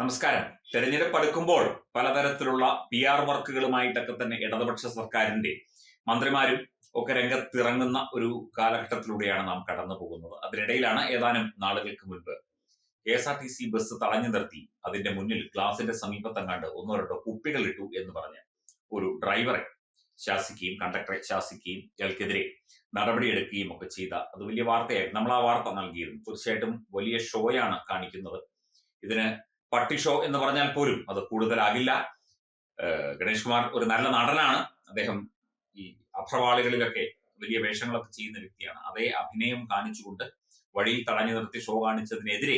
നമസ്കാരം. തെരഞ്ഞെടുപ്പ് അടുക്കുമ്പോൾ പലതരത്തിലുള്ള PR വർക്കുകളുമായിട്ടൊക്കെ തന്നെ ഇടതുപക്ഷ സർക്കാരിന്റെ മന്ത്രിമാരും ഒക്കെ രംഗത്തിറങ്ങുന്ന ഒരു കാലഘട്ടത്തിലൂടെയാണ് നാം കടന്നു പോകുന്നത്. അതിനിടയിലാണ് ഏതാനും നാളുകൾക്ക് മുൻപ് KSRTC ബസ് തടഞ്ഞു നിർത്തി അതിന്റെ മുന്നിൽ ഗ്ലാസിന്റെ സമീപത്തെങ്ങാണ്ട് ഒന്നോ രണ്ടോ കുപ്പികൾ ഇട്ടു എന്ന് പറഞ്ഞ് ഒരു ഡ്രൈവറെ ശാസിക്കുകയും കണ്ടക്ടറെ ശാസിക്കുകയും ഇയാൾക്കെതിരെ നടപടിയെടുക്കുകയും ഒക്കെ ചെയ്ത അത് വലിയ വാർത്തയായിരുന്നു. നമ്മൾ ആ വാർത്ത നൽകിയിരുന്നു. തീർച്ചയായിട്ടും വലിയ ഷോയാണ് കാണിക്കുന്നത്. ഇതിന് പട്ടി ഷോ എന്ന് പറഞ്ഞാൽ പോലും അത് കൂടുതലാകില്ല. ഗണേഷ് കുമാർ ഒരു നല്ല നടനാണ്. അദ്ദേഹം ഈ അഭ്രവാളികളിലൊക്കെ വലിയ വേഷങ്ങളൊക്കെ ചെയ്യുന്ന വ്യക്തിയാണ്. അതേ അഭിനയം കാണിച്ചുകൊണ്ട് വഴിയിൽ തടഞ്ഞു നിർത്തി ഷോ കാണിച്ചതിനെതിരെ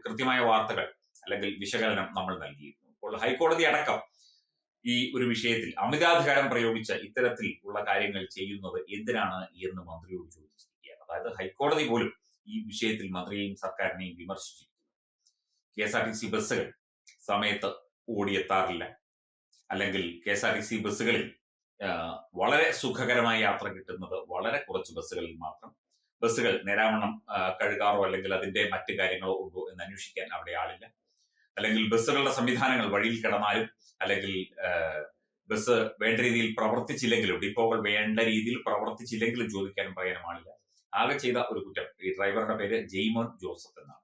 കൃത്യമായ വാർത്തകൾ അല്ലെങ്കിൽ വിശകലനം നമ്മൾ നൽകിയിരുന്നു. അപ്പോൾ ഹൈക്കോടതി അടക്കം ഈ ഒരു വിഷയത്തിൽ അമിതാധികാരം പ്രയോഗിച്ച ഇത്തരത്തിൽ ഉള്ള കാര്യങ്ങൾ ചെയ്യുന്നത് എന്തിനാണ് എന്ന് മന്ത്രിയോട് ചോദിച്ചിരിക്കുകയാണ്. അതായത് ഹൈക്കോടതി പോലും ഈ വിഷയത്തിൽ മന്ത്രിയെയും സർക്കാരിനെയും വിമർശിച്ചിരിക്കുന്നു. KSRTC ബസ്സുകൾ സമയത്ത് ഓടിയെത്താറില്ല, അല്ലെങ്കിൽ KSRTC ബസ്സുകളിൽ വളരെ സുഖകരമായ യാത്ര കിട്ടുന്നത് വളരെ കുറച്ച് ബസ്സുകളിൽ മാത്രം. ബസ്സുകൾ നേരാവണ്ണം കഴുകാറോ അല്ലെങ്കിൽ അതിന്റെ മറ്റു കാര്യങ്ങളോ ഉണ്ടോ എന്ന് അന്വേഷിക്കാൻ അവിടെ ആളില്ല. അല്ലെങ്കിൽ ബസ്സുകളുടെ സംവിധാനങ്ങൾ വഴിയിൽ കിടന്നാലും അല്ലെങ്കിൽ ബസ് വേണ്ട രീതിയിൽ പ്രവർത്തിച്ചില്ലെങ്കിലും ഡിപ്പോകൾ വേണ്ട രീതിയിൽ പ്രവർത്തിച്ചില്ലെങ്കിലും ചോദിക്കാനും പറയാനും ആളില്ല. ആകെ ചെയ്ത ഒരു കുറ്റം, ഈ ഡ്രൈവറുടെ പേര് ജെയ്മോൻ ജോസഫ് എന്നാണ്.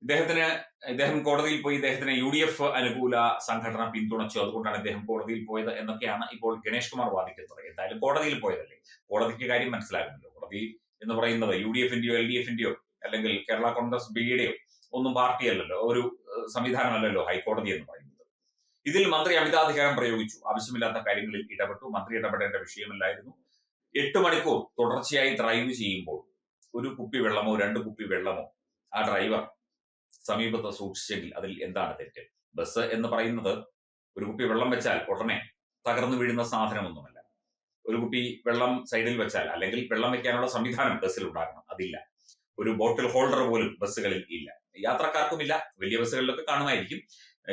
ഇദ്ദേഹം കോടതിയിൽ പോയി ഇദ്ദേഹത്തിന് UDF അനുകൂല സംഘടന പിന്തുണച്ചു, അതുകൊണ്ടാണ് ഇദ്ദേഹം കോടതിയിൽ പോയത് എന്നൊക്കെയാണ് ഇപ്പോൾ ഗണേഷ് കുമാർ വാദിക്കുന്നത്. എന്തായാലും കോടതിയിൽ പോയതല്ലേ, കോടതിക്ക് കാര്യം മനസ്സിലാകുമല്ലോ. കോടതി എന്ന് പറയുന്നത് UDFന്റെയോ LDFന്റെയോ അല്ലെങ്കിൽ കേരള കോൺഗ്രസ് ബിയുടെയോ ഒന്നും പാർട്ടിയല്ലല്ലോ, ഒരു സംവിധാനമല്ലല്ലോ ഹൈക്കോടതി എന്ന് പറയുന്നത്. ഇതിൽ മന്ത്രി അമിതാധികാരം പ്രയോഗിച്ചു, ആവശ്യമില്ലാത്ത കാര്യങ്ങളിൽ ഇടപെട്ടു. മന്ത്രി ഇടപെടേണ്ട വിഷയമല്ലായിരുന്നു. 8 മണിക്കൂർ തുടർച്ചയായി ഡ്രൈവ് ചെയ്യുമ്പോൾ ഒരു കുപ്പി വെള്ളമോ 2 കുപ്പി വെള്ളമോ ആ ഡ്രൈവർ സമീപത്ത് സൂക്ഷിച്ചെങ്കിൽ അതിൽ എന്താണ് തെറ്റ്? ബസ് എന്ന് പറയുന്നത് ഒരു കുപ്പി വെള്ളം വെച്ചാൽ ഉടനെ തകർന്നു വീഴുന്ന സാധനമൊന്നുമല്ല. ഒരു കുപ്പി വെള്ളം സൈഡിൽ വെച്ചാൽ അല്ലെങ്കിൽ വെള്ളം വെക്കാനുള്ള സംവിധാനം ബസ്സിൽ ഉണ്ടാകണം, അതില്ല. ഒരു ബോട്ടിൽ ഹോൾഡർ പോലും ബസ്സുകളിൽ ഇല്ല. യാത്രക്കാർക്കുമില്ല, വലിയ ബസ്സുകളിലൊക്കെ കാണുമായിരിക്കും.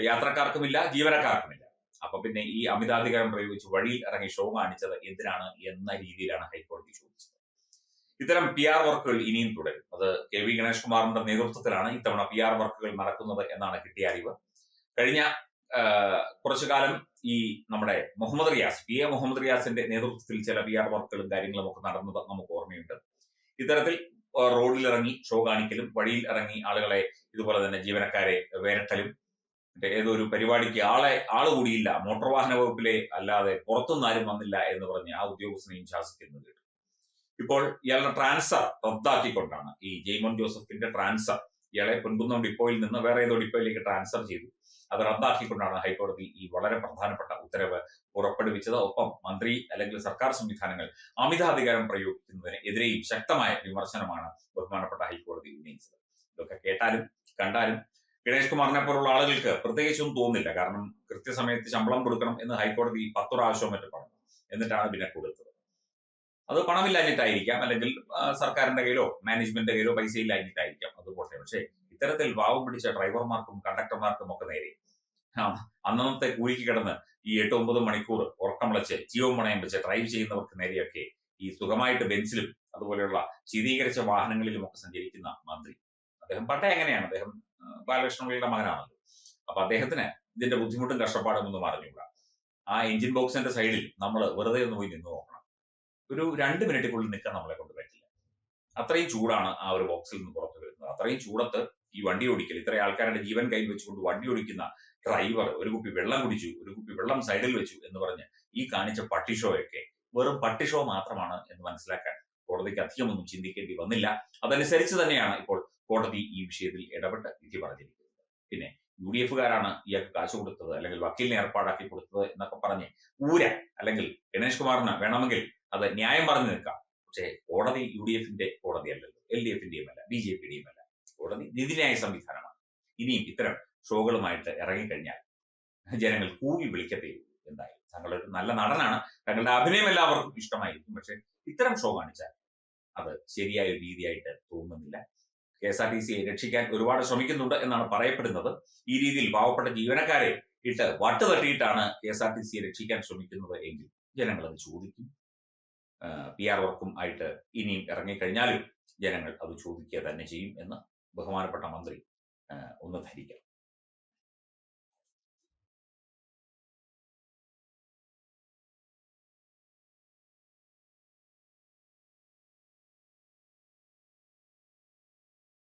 യാത്രക്കാർക്കുമില്ല, ജീവനക്കാർക്കുമില്ല. അപ്പൊ പിന്നെ ഈ അമിതാധികാരം പ്രയോഗിച്ച് വഴിയിൽ ഇറങ്ങി ഷോ കാണിച്ചത് എന്തിനാണ് എന്ന രീതിയിലാണ് ഹൈക്കോടതി ചോദിച്ചത്. ഇത്തരം PR വർക്കുകൾ ഇനിയും തുടരും. അത് KV ഗണേഷ് കുമാറിന്റെ നേതൃത്വത്തിലാണ് ഇത്തവണ PR വർക്കുകൾ നടക്കുന്നത് എന്നാണ് കിട്ടിയ അറിവ്. കഴിഞ്ഞ കുറച്ചു കാലം ഈ നമ്മുടെ മുഹമ്മദ് റിയാസ്, PA മുഹമ്മദ് റിയാസിന്റെ നേതൃത്വത്തിൽ ചില PR വർക്കുകളും കാര്യങ്ങളും ഒക്കെ നടന്നത് നമുക്ക് ഓർമ്മയുണ്ട്. ഇത്തരത്തിൽ റോഡിലിറങ്ങി ഷോ കാണിക്കലും വഴിയിൽ ഇറങ്ങി ആളുകളെ ഇതുപോലെ തന്നെ ജീവനക്കാരെ വേരട്ടലും, ഏതോ ഒരു പരിപാടിക്ക് ആള് കൂടിയില്ല, മോട്ടോർ വാഹന വകുപ്പിലെ അല്ലാതെ പുറത്തുനിന്ന് ആരും വന്നില്ല എന്ന് പറഞ്ഞ് ആ ഉദ്യോഗസ്ഥനെയും ശാസിക്കുന്നത്. ഇപ്പോൾ ഇയാളുടെ ട്രാൻസ്ഫർ റദ്ദാക്കിക്കൊണ്ടാണ്, ഈ ജെയ്മോൻ ജോസഫിന്റെ ട്രാൻസ്ഫർ, ഇയാളെ പൊൻകുന്നം ഡിപ്പോയിൽ നിന്ന് വേറെ ഏതോ ഡിപ്പോയിലേക്ക് ട്രാൻസ്ഫർ ചെയ്തു. അത് റദ്ദാക്കിക്കൊണ്ടാണ് ഹൈക്കോടതി ഈ വളരെ പ്രധാനപ്പെട്ട ഉത്തരവ് പുറപ്പെടുവിച്ചത്. ഒപ്പം മന്ത്രി അല്ലെങ്കിൽ സർക്കാർ സംവിധാനങ്ങൾ അമിതാധികാരം പ്രയോഗിക്കുന്നതിന് എതിരെയും ശക്തമായ വിമർശനമാണ് ബഹുമാനപ്പെട്ട ഹൈക്കോടതി ഉന്നയിച്ചത്. ഇതൊക്കെ കേട്ടാലും കണ്ടാലും ഗണേഷ് കുമാറിനെ പോലുള്ള ആളുകൾക്ക് പ്രത്യേകിച്ചൊന്നും തോന്നില്ല. കാരണം കൃത്യസമയത്ത് ശമ്പളം കൊടുക്കണം എന്ന് ഹൈക്കോടതി 10 പ്രാവശ്യം മറ്റും പറഞ്ഞു. എന്നിട്ടാണ് പിന്നെ കൊടുത്തത്. അത് പണമില്ലാഞ്ഞിട്ടായിരിക്കാം, അല്ലെങ്കിൽ സർക്കാരിന്റെ കയ്യിലോ മാനേജ്മെന്റിന്റെ കയ്യിലോ പൈസ ഇല്ലാഞ്ഞിട്ടായിരിക്കാം, അതുപോലെ. പക്ഷേ ഇത്തരത്തിൽ പാവം പിടിച്ച ഡ്രൈവർമാർക്കും കണ്ടക്ടർമാർക്കും ഒക്കെ നേരെ അന്നത്തെ കൂലിക്ക് കിടന്ന് ഈ 8-9 മണിക്കൂർ ഉറക്കമിളച്ച് ജീവൻ പണയം വെച്ച് ഡ്രൈവ് ചെയ്യുന്നവർക്ക് നേരെയൊക്കെ ഈ സുഖമായിട്ട് ബെൻസിലും അതുപോലെയുള്ള ശീതീകരിച്ച വാഹനങ്ങളിലും ഒക്കെ സഞ്ചരിക്കുന്ന മന്ത്രി, അദ്ദേഹം പണ്ടേ എങ്ങനെയാണ്, അദ്ദേഹം ബാലകൃഷ്ണപിള്ളയുടെ മകനാണല്ലോ. അപ്പൊ അദ്ദേഹത്തിന് ഇതിന്റെ ബുദ്ധിമുട്ടും കഷ്ടപ്പാടും ഒന്നും അറിഞ്ഞുകൂടാ. ആ എഞ്ചിൻ ബോക്സിന്റെ സൈഡിൽ നമ്മൾ വെറുതെ ഒന്ന് പോയി നിന്ന് നോക്കണം. ഒരു 2 മിനിറ്റിനുള്ളിൽ നിൽക്കാൻ നമ്മളെ കൊണ്ട് പറ്റില്ല. അത്രയും ചൂടാണ് ആ ഒരു ബോക്സിൽ നിന്ന് പുറത്തു വരുന്നത്. അത്രയും ചൂടത്ത് ഈ വണ്ടി ഓടിക്കൽ, ഇത്രയും ആൾക്കാരുടെ ജീവൻ കയ്യിൽ വെച്ചുകൊണ്ട് വണ്ടി ഓടിക്കുന്ന ഡ്രൈവർ ഒരു കുപ്പി വെള്ളം കുടിച്ചു, ഒരു കുപ്പി വെള്ളം സൈഡിൽ വെച്ചു എന്ന് പറഞ്ഞ് ഈ കാണിച്ച പട്ടിഷോയൊക്കെ വെറും പട്ടിഷോ മാത്രമാണ് എന്ന് മനസ്സിലാക്കാൻ കോടതിക്ക് അധികമൊന്നും ചിന്തിക്കേണ്ടി വന്നില്ല. അതനുസരിച്ച് തന്നെയാണ് ഇപ്പോൾ കോടതി ഈ വിഷയത്തിൽ ഇടപെട്ട് വിധി പറഞ്ഞിരിക്കുന്നത്. പിന്നെ UDFകാരാണ് ഇയാൾക്ക് കാശ് കൊടുത്തത് അല്ലെങ്കിൽ വക്കീലിനെ ഏർപ്പാടാക്കി കൊടുത്തത് എന്നൊക്കെ പറഞ്ഞ് അല്ലെങ്കിൽ ഗണേഷ് കുമാറിന് വേണമെങ്കിൽ അത് ന്യായം പറഞ്ഞു നിൽക്കാം. പക്ഷേ കോടതി UDFന്റെ കോടതിയല്ലല്ലോ, LDFന്റെയും അല്ല, BJPയുടെയും അല്ല. കോടതി നീതിന്യായ സംവിധാനമാണ്. ഇനിയും ഇത്തരം ഷോകളുമായിട്ട് ഇറങ്ങിക്കഴിഞ്ഞാൽ ജനങ്ങൾ കൂവി വിളിക്കത്തേയുള്ളൂ. എന്തായാലും തങ്ങളൊരു നല്ല നടനാണ്, തങ്ങളുടെ അഭിനയം എല്ലാവർക്കും ഇഷ്ടമായിരിക്കും. പക്ഷെ ഇത്തരം ഷോ കാണിച്ചാൽ അത് ശരിയായ ഒരു രീതിയായിട്ട് തോന്നുന്നില്ല. KSRTCയെ രക്ഷിക്കാൻ ഒരുപാട് ശ്രമിക്കുന്നുണ്ട് എന്നാണ് പറയപ്പെടുന്നത്. ഈ രീതിയിൽ പാവപ്പെട്ട ജീവനക്കാരെ ഇട്ട് വട്ട് തട്ടിയിട്ടാണ് KSRTCയെ രക്ഷിക്കാൻ ശ്രമിക്കുന്നത് എങ്കിൽ ജനങ്ങൾ അത് ചോദിക്കും. PR വർക്കും ആയിട്ട് ഇനിയും ഇറങ്ങിക്കഴിഞ്ഞാലും ജനങ്ങൾ അത് ചോദിക്കുക തന്നെ ചെയ്യും എന്ന് ബഹുമാനപ്പെട്ട മന്ത്രി ഒന്ന് ധരിക്കണം.